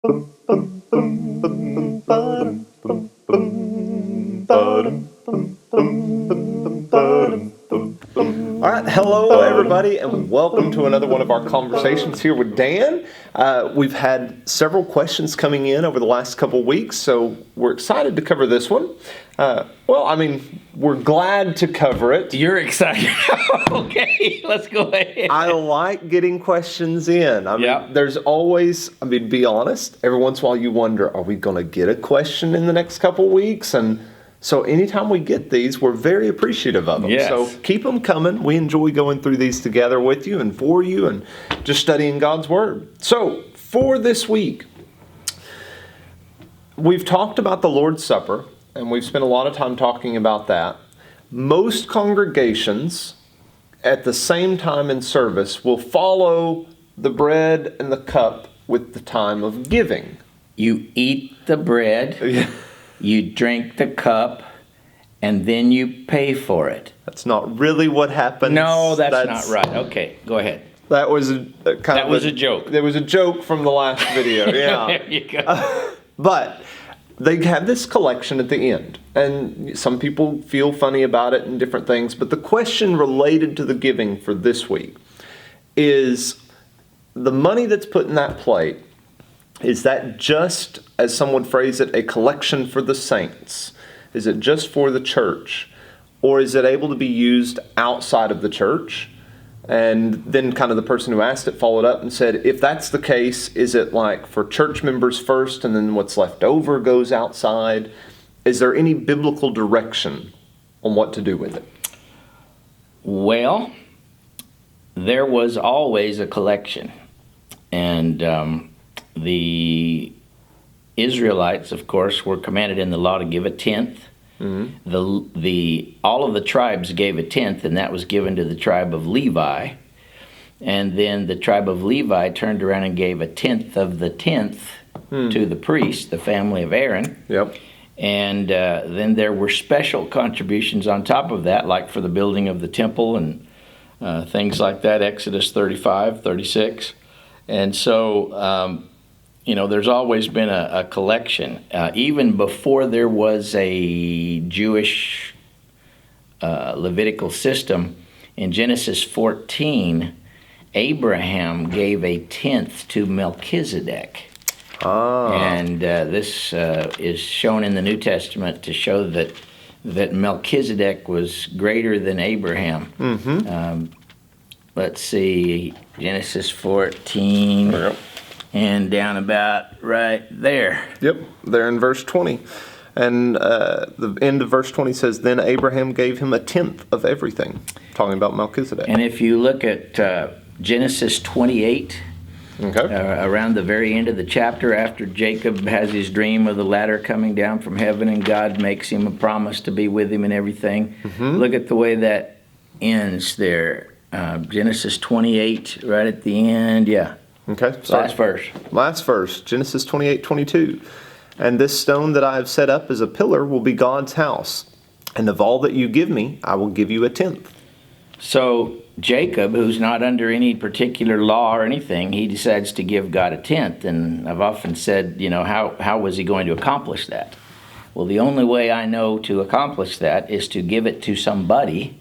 All right, hello everybody, and welcome to another one of our conversations here with Dan. We've had several questions coming in over the last couple weeks, so we're excited to cover this one. We're glad to cover it. You're excited. Okay, let's go ahead. I like getting questions in. There's always, be honest, every once in a while you wonder, are we going to get a question in the next couple weeks? And so anytime we get these, we're very appreciative of them. Yes. So keep them coming. We enjoy going through these together with you and for you and just studying God's Word. So for this week, we've talked about the Lord's Supper, and we've spent a lot of time talking about that. Most congregations at the same time in service will follow the bread and the cup with the time of giving. You eat the bread. You drink the cup, and then you pay for it. That's not really what happens. No, that's not right. Okay, go ahead. That was a joke. There was a joke from the last video. Yeah. There you go. But they have this collection at the end, and some people feel funny about it and different things. But the question related to the giving for this week is the money that's put in that plate. Is that just, as some would phrase it, a collection for the saints? Is it just for the church? Or is it able to be used outside of the church? And then kind of the person who asked it followed up and said, if that's the case, is it like for church members first and then what's left over goes outside? Is there any biblical direction on what to do with it? Well, there was always a collection. And the Israelites, of course, were commanded in the law to give a tenth. Mm-hmm. All of the tribes gave a tenth, and that was given to the tribe of Levi. And then the tribe of Levi turned around and gave a tenth of the tenth to the priest, the family of Aaron. Yep. And then there were special contributions on top of that, like for the building of the temple and things like that, Exodus 35, 36. And so there's always been a collection. Even before there was a Jewish Levitical system, in Genesis 14, Abraham gave a tenth to Melchizedek. And this is shown in the New Testament to show that Melchizedek was greater than Abraham. Mm-hmm. Let's see, Genesis 14. Yep. And down about right there. Yep, there in verse 20. And the end of verse 20 says, then Abraham gave him a tenth of everything, talking about Melchizedek. And if you look at Genesis 28, around the very end of the chapter, after Jacob has his dream of the ladder coming down from heaven and God makes him a promise to be with him and everything, look at the way that ends there. Genesis 28, right at the end, yeah. Okay. Last verse, Genesis 28:22. And this stone that I have set up as a pillar will be God's house. And of all that you give me, I will give you a tenth. So Jacob, who's not under any particular law or anything, he decides to give God a tenth. And I've often said, how was he going to accomplish that? Well, the only way I know to accomplish that is to give it to somebody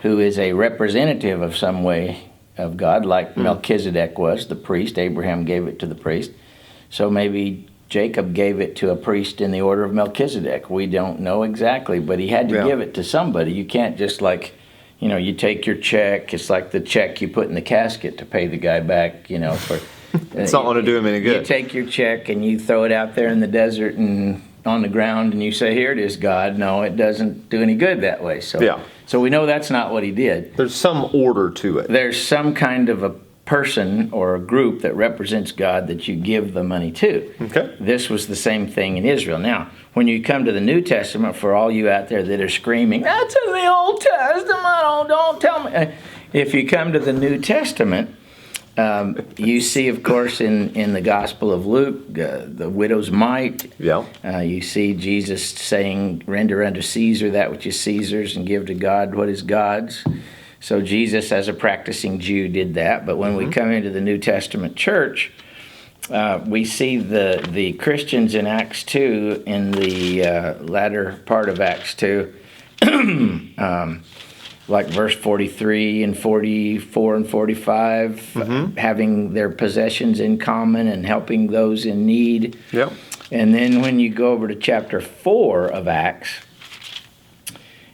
who is a representative of some way of God, like Melchizedek was, the priest. Abraham gave it to the priest. So maybe Jacob gave it to a priest in the order of Melchizedek. We don't know exactly, but he had to give it to somebody. You can't just you take your check. It's like the check you put in the casket to pay the guy back, for... It's not going to do him any good. You take your check and you throw it out there in the desert and on the ground and you say, here it is, God. No, it doesn't do any good that way. So we know that's not what he did. There's some order to it. There's some kind of a person or a group that represents God that you give the money to. Okay. This was the same thing in Israel. Now, when you come to the New Testament, for all you out there that are screaming, that's in the Old Testament, don't tell me. If you come to the New Testament, you see, of course, in the Gospel of Luke, the widow's mite. Yeah. You see Jesus saying, render unto Caesar that which is Caesar's and give to God what is God's. So Jesus, as a practicing Jew, did that. But when we come into the New Testament church, we see the Christians in Acts 2, in the latter part of Acts 2, like verse 43 and 44 and 45, having their possessions in common and helping those in need. Yep. And then when you go over to chapter 4 of Acts,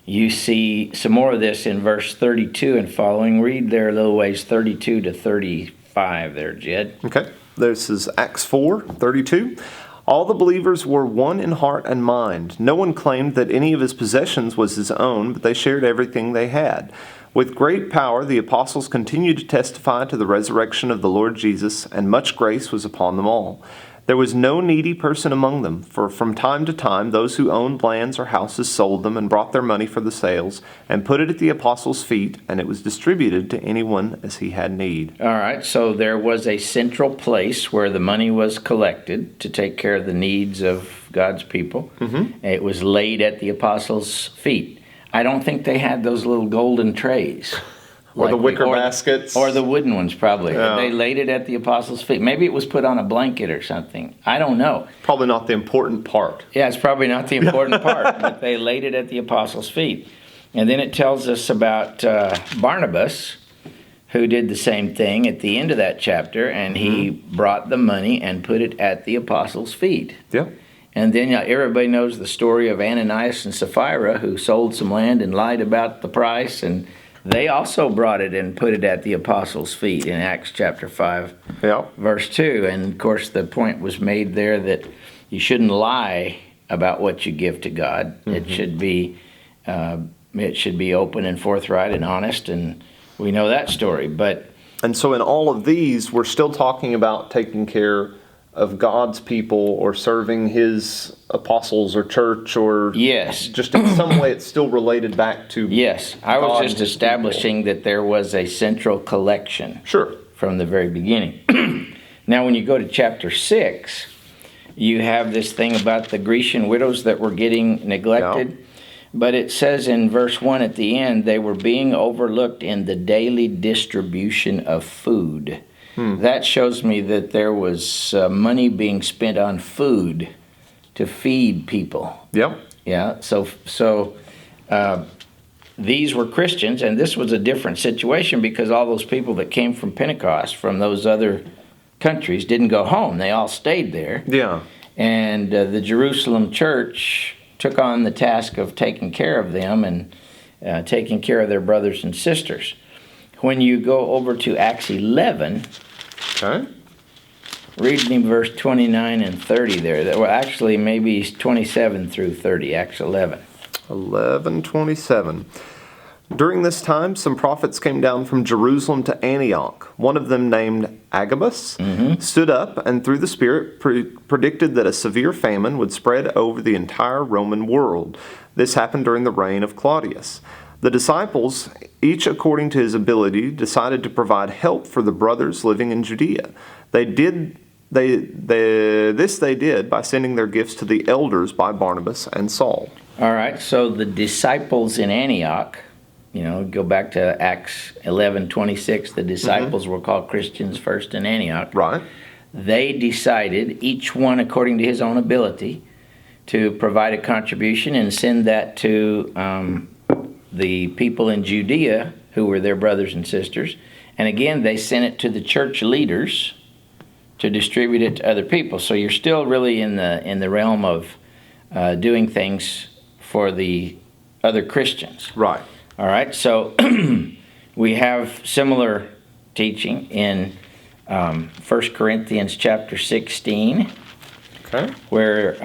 you see some more of this in verse 32 and following. Read there a little ways, 32 to 35 there, Jed. Okay. This is Acts 4:32. All the believers were one in heart and mind. No one claimed that any of his possessions was his own, but they shared everything they had. With great power, the apostles continued to testify to the resurrection of the Lord Jesus, and much grace was upon them all. There was no needy person among them, for from time to time those who owned lands or houses sold them and brought their money for the sales, and put it at the apostles' feet, and it was distributed to anyone as he had need. All right, so there was a central place where the money was collected to take care of the needs of God's people. It was laid at the apostles' feet. I don't think they had those little golden trays. Or the wicker baskets. Or the wooden ones, probably. Yeah. They laid it at the apostles' feet. Maybe it was put on a blanket or something. I don't know. Probably not the important part. Yeah, it's probably not the important part, but they laid it at the apostles' feet. And then it tells us about Barnabas, who did the same thing at the end of that chapter, and he brought the money and put it at the apostles' feet. Yeah. And then everybody knows the story of Ananias and Sapphira, who sold some land and lied about the price, and they also brought it and put it at the apostles' feet in Acts chapter 5, verse 2. And, of course, the point was made there that you shouldn't lie about what you give to God. It should be open and forthright and honest, and we know that story. And so in all of these, we're still talking about taking care of God's people or serving his apostles or church, or yes, just in some way it's still related back to yes. I was God just establishing that there was a central collection from the very beginning. Now when you go to chapter 6, you have this thing about the Grecian widows that were getting neglected. But it says in verse 1 at the end, they were being overlooked in the daily distribution of food. That shows me that there was money being spent on food to feed people. Yep. Yeah. So these were Christians, and this was a different situation because all those people that came from Pentecost, from those other countries, didn't go home. They all stayed there. Yeah. And the Jerusalem church took on the task of taking care of them and taking care of their brothers and sisters. When you go over to Acts 11, read me verse 29 and 30 there. Well, actually, maybe 27 through 30, Acts 11. 11:27. During this time, some prophets came down from Jerusalem to Antioch. One of them, named Agabus, stood up and through the Spirit predicted that a severe famine would spread over the entire Roman world. This happened during the reign of Claudius. The disciples, each according to his ability, decided to provide help for the brothers living in Judea. They did by sending their gifts to the elders by Barnabas and Saul. All right, so the disciples in Antioch, go back to Acts 11:26, the disciples were called Christians first in Antioch. Right. They decided, each one according to his own ability, to provide a contribution and send that to the people in Judea who were their brothers and sisters. And again, they sent it to the church leaders to distribute it to other people. So you're still really in the realm of doing things for the other Christians. Right. All right, so we have similar teaching in 1 Corinthians chapter 16, where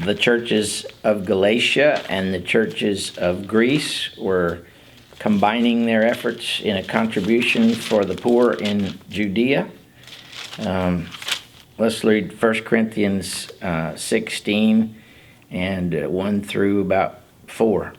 the churches of Galatia and the churches of Greece were combining their efforts in a contribution for the poor in Judea. Let's read 1 Corinthians 16 and 1 through about 4.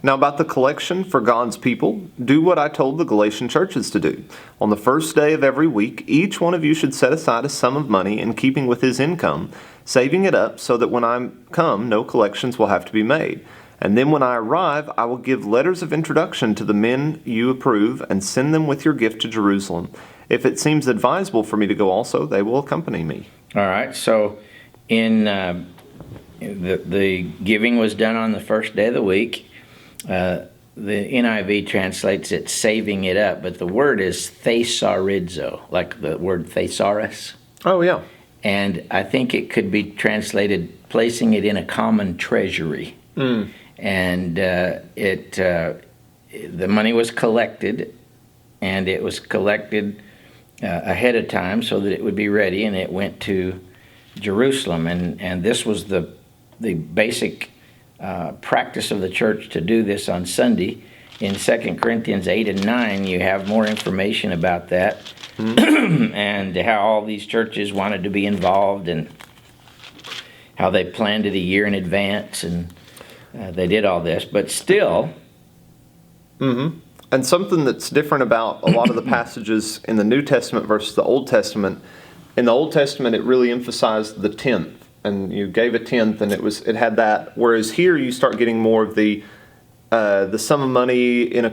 Now about the collection for God's people, do what I told the Galatian churches to do. On the first day of every week, each one of you should set aside a sum of money in keeping with his income, saving it up so that when I come, no collections will have to be made. And then when I arrive, I will give letters of introduction to the men you approve and send them with your gift to Jerusalem. If it seems advisable for me to go also, they will accompany me. All right. So in the giving was done on the first day of the week. The NIV translates it saving it up, but the word is thesaurizzo, like the word thesaurus. Oh, yeah. And I think it could be translated placing it in a common treasury. And the money was collected, and it was collected ahead of time so that it would be ready, and it went to Jerusalem. And this was the basic practice of the church to do this on Sunday. In 2 Corinthians 8 and 9, you have more information about that and how all these churches wanted to be involved and how they planned it a year in advance, and they did all this. But still... And something that's different about a lot of the passages in the New Testament versus the Old Testament, in the Old Testament it really emphasized the tenth, and you gave a tenth, and it had that. Whereas here you start getting more of the sum of money in a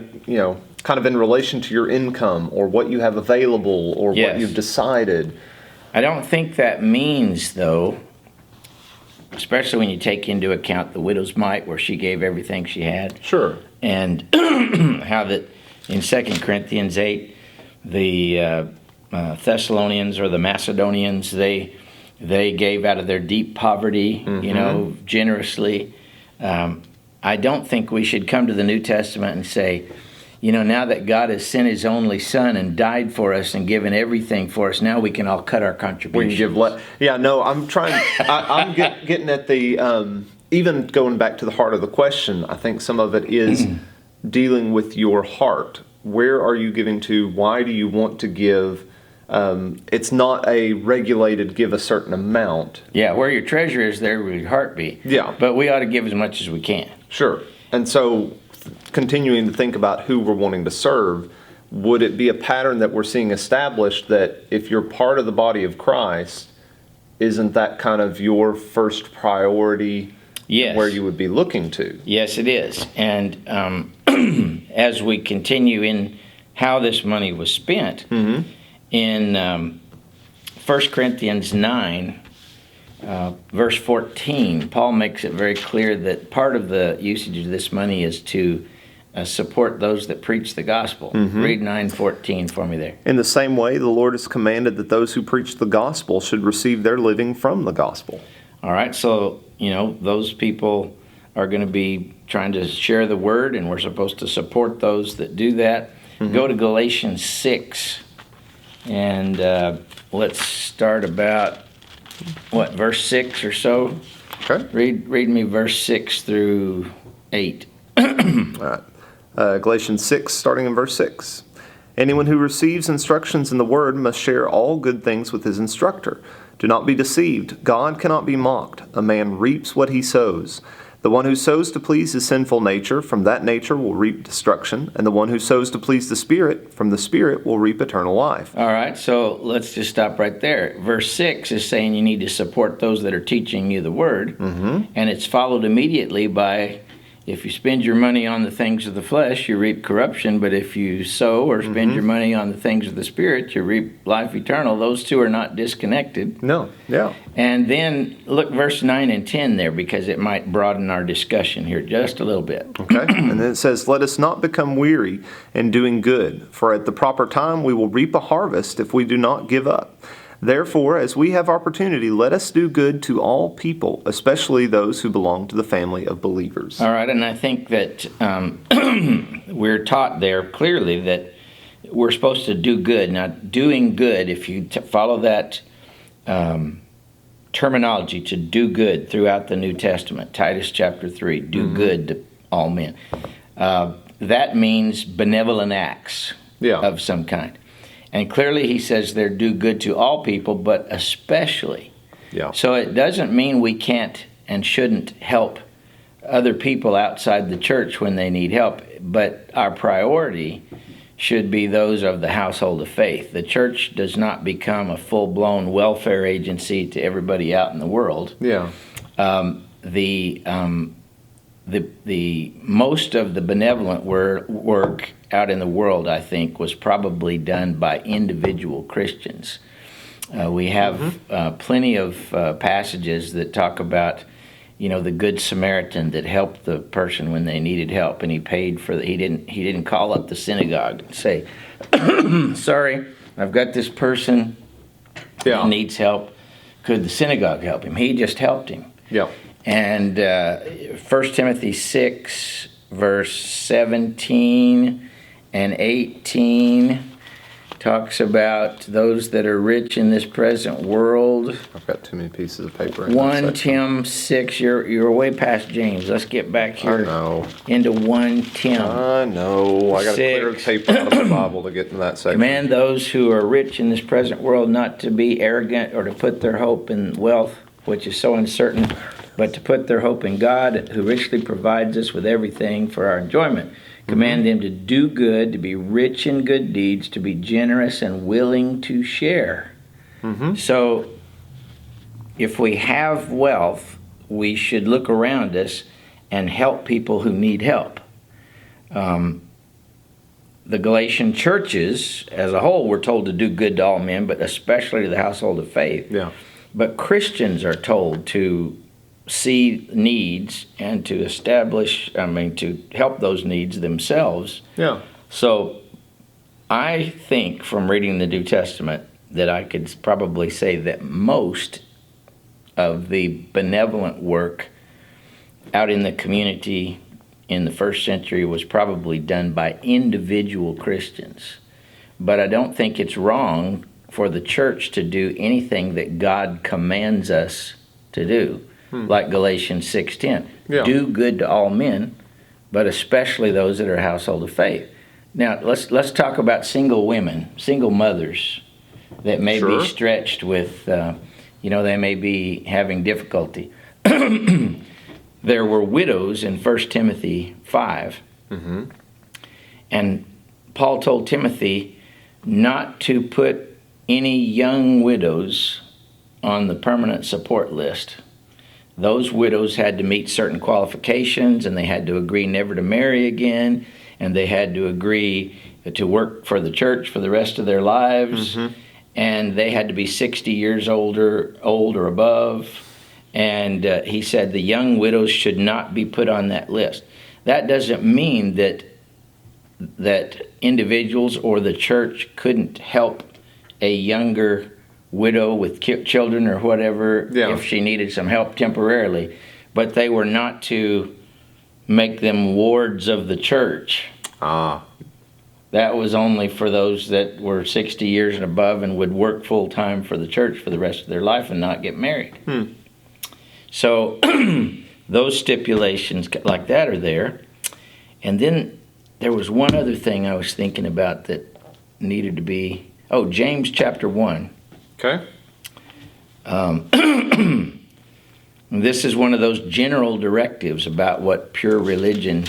kind of in relation to your income or what you have available or what you've decided. I don't think that means, though, especially when you take into account the widow's mite, where she gave everything she had. Sure. And how that in 2 Corinthians 8, the Thessalonians or the Macedonians, they gave out of their deep poverty, generously. I don't think we should come to the New Testament and say, now that God has sent His only Son and died for us and given everything for us, now we can all cut our contributions. We can give Yeah, no, I'm trying. I'm getting at the even going back to the heart of the question. I think some of it is dealing with your heart. Where are you giving to? Why do you want to give? It's not a regulated give a certain amount. Yeah, where your treasure is, there will your heart be. Yeah. But we ought to give as much as we can. Sure. And so continuing to think about who we're wanting to serve, would it be a pattern that we're seeing established that if you're part of the body of Christ, isn't that kind of your first priority? Yes. Where you would be looking to? Yes, it is. And as we continue in how this money was spent, in 1 Corinthians 9, verse 14, Paul makes it very clear that part of the usage of this money is to support those that preach the gospel. Read 9:14 for me there. In the same way, the Lord has commanded that those who preach the gospel should receive their living from the gospel. All right, so, those people are going to be trying to share the word, and we're supposed to support those that do that. Go to Galatians 6, and let's start about, verse 6 or so? Okay. Read me verse 6 through 8. All right. Galatians 6, starting in verse 6. Anyone who receives instructions in the word must share all good things with his instructor. Do not be deceived. God cannot be mocked. A man reaps what he sows. The one who sows to please his sinful nature, from that nature will reap destruction. And the one who sows to please the Spirit, from the Spirit will reap eternal life. All right, so let's just stop right there. Verse 6 is saying you need to support those that are teaching you the word. And it's followed immediately by, if you spend your money on the things of the flesh, you reap corruption. But if you sow or spend your money on the things of the Spirit, you reap life eternal. Those two are not disconnected. No, yeah. And then look verse 9 and 10 there, because it might broaden our discussion here just a little bit. Okay, and then it says, let us not become weary in doing good, for at the proper time we will reap a harvest if we do not give up. Therefore, as we have opportunity, let us do good to all people, especially those who belong to the family of believers. All right, and I think that we're taught there clearly that we're supposed to do good. Now, doing good, if you follow that terminology, to do good throughout the New Testament, Titus chapter 3, do good to all men. That means benevolent acts of some kind. And clearly he says they're do good to all people, but especially. Yeah. So it doesn't mean we can't and shouldn't help other people outside the church when they need help, but our priority should be those of the household of faith. The church does not become a full-blown welfare agency to everybody out in the world. Yeah. the most of the benevolent work out in the world, I think, was probably done by individual Christians. We have plenty of passages that talk about, the Good Samaritan that helped the person when they needed help, and he paid for he didn't call up the synagogue and say, "Sorry, I've got this person that needs help. Could the synagogue help him?" He just helped him. Yeah. And 1 Timothy 6, verse 17 and 18 talks about those that are rich in this present world. I've got too many pieces of paper. In 1 Tim 6, you're way past James. Let's get back here into 1 Tim. I know. I got to clear the paper out of the Bible to get into that section. Command those who are rich in this present world not to be arrogant or to put their hope in wealth, which is so uncertain, but to put their hope in God, who richly provides us with everything for our enjoyment. Command them to do good, to be rich in good deeds, to be generous and willing to share. So, if we have wealth, we should look around us and help people who need help. The Galatian churches, as a whole, were told to do good to all men, but especially to the household of faith. Yeah. But Christians are told to see needs and to to help those needs themselves. Yeah. So I think from reading the New Testament that I could probably say that most of the benevolent work out in the community in the first century was probably done by individual Christians. But I don't think it's wrong for the church to do anything that God commands us to do. Like Galatians 6:10. Yeah. Do good to all men, but especially those that are household of faith. Now, let's talk about single women, single mothers that may be stretched with, they may be having difficulty. There were widows in 1 Timothy 5. And Paul told Timothy not to put any young widows on the permanent support list. Those widows had to meet certain qualifications, and they had to agree never to marry again, and they had to agree to work for the church for the rest of their lives, and they had to be 60 years old or above. And he said the young widows should not be put on that list. That doesn't mean that individuals or the church couldn't help a younger widow with children or whatever if she needed some help temporarily, but they were not to make them wards of the church. That was only for those that were 60 years and above and would work full time for the church for the rest of their life and not get married. So those stipulations like that are there. And then there was one other thing I was thinking about that needed to be, James chapter 1. Okay. This is one of those general directives about what pure religion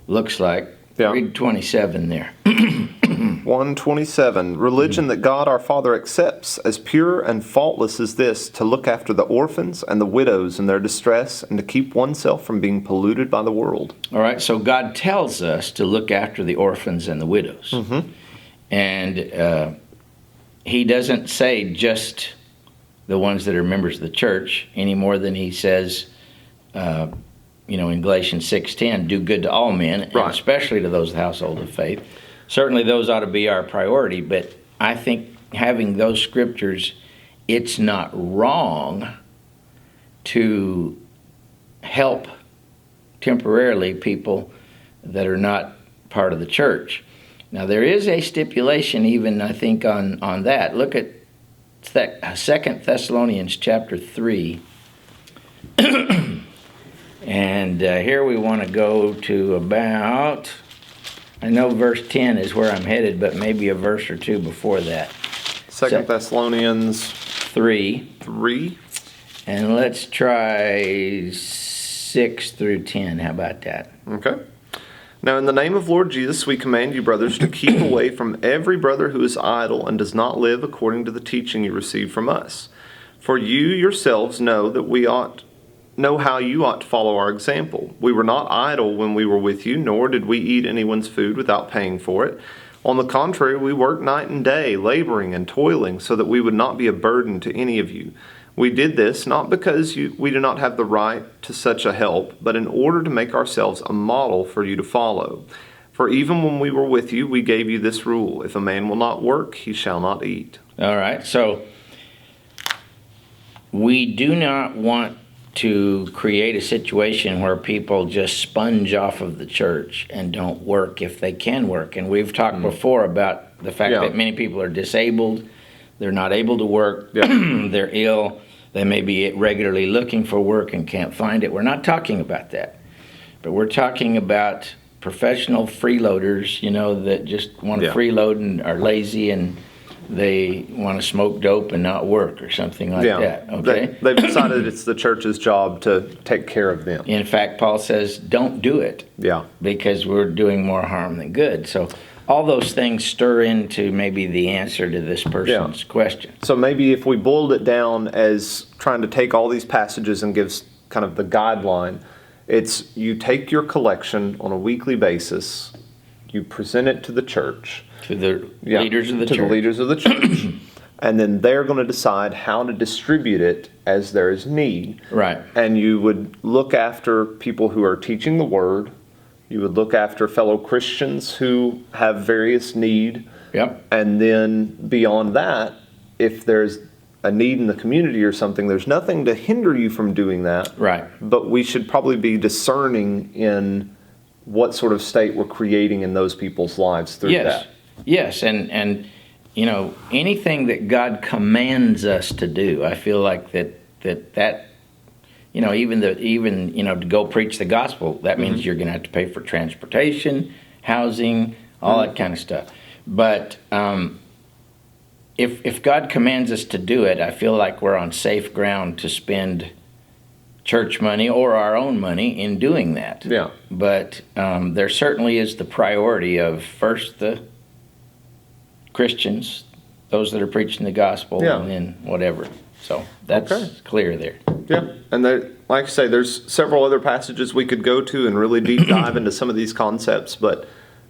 looks like. Yeah. Read 27 there. 127. Religion that God our Father accepts as pure and faultless is this, to look after the orphans and the widows in their distress, and to keep oneself from being polluted by the world. All right, so God tells us to look after the orphans and the widows. And he doesn't say just the ones that are members of the church any more than he says, in Galatians 6:10, do good to all men, and especially to those of the household of faith. Certainly those ought to be our priority, but I think having those scriptures, it's not wrong to help temporarily people that are not part of the church. Now, there is a stipulation even, I think, on that. Look at 2 Thessalonians chapter 3. And here we want to go to about, I know verse 10 is where I'm headed, but maybe a verse or two before that. 2 Thessalonians 3. And let's try 6 through 10. How about that? Okay. Now, in the name of Lord Jesus, we command you, brothers, to keep away from every brother who is idle and does not live according to the teaching you received from us. For you yourselves know that we ought know how you ought to follow our example. We were not idle when we were with you, nor did we eat anyone's food without paying for it. On the contrary, we worked night and day, laboring and toiling, so that we would not be a burden to any of you. We did this not because we do not have the right to such a help, but in order to make ourselves a model for you to follow. For even when we were with you, we gave you this rule: if a man will not work, he shall not eat. All right, so we do not want to create a situation where people just sponge off of the church and don't work if they can work. And we've talked before about the fact that many people are disabled, they're not able to work, they're ill, they may be regularly looking for work and can't find it. We're not talking about that, but we're talking about professional freeloaders, that just want to freeload and are lazy and they want to smoke dope and not work or something like that. Okay, they've decided it's the church's job to take care of them. In fact, Paul says, don't do it. Yeah, because we're doing more harm than good. So all those things stir into maybe the answer to this person's question. So maybe if we boiled it down as trying to take all these passages and give kind of the guideline, it's you take your collection on a weekly basis, you present it to the church. To the leaders of the church. To the leaders of the church. And then they're going to decide how to distribute it as there is need. Right. And you would look after people who are teaching the word. You would look after fellow Christians who have various need. Yep. And then beyond that, if there's a need in the community or something, there's nothing to hinder you from doing that. Right. But we should probably be discerning in what sort of state we're creating in those people's lives through that. Yes, and anything that God commands us to do, I feel like that even to go preach the gospel, that means you're going to have to pay for transportation, housing, all that kind of stuff. But if God commands us to do it, I feel like we're on safe ground to spend church money or our own money in doing that. Yeah. But there certainly is the priority of first the Christians, those that are preaching the gospel, and then whatever. So that's clear there. Yeah, and like I say, there's several other passages we could go to and really deep dive into some of these concepts, but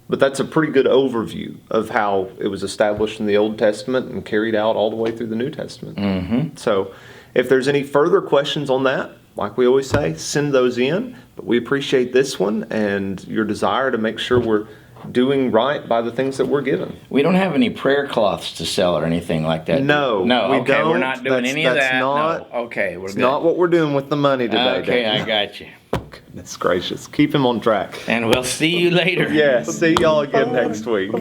that's a pretty good overview of how it was established in the Old Testament and carried out all the way through the New Testament. Mm-hmm. So if there's any further questions on that, like we always say, send those in. But we appreciate this one and your desire to make sure we're doing right by the things that we're given. We don't have any prayer cloths to sell or anything like that. No, we don't. We're not doing any of that. Not, no. Okay, we're it's good. not what we're doing with the money today. Okay, Dan. I got you. Goodness gracious. Keep him on track. And we'll see you later. Yeah, see y'all again next week.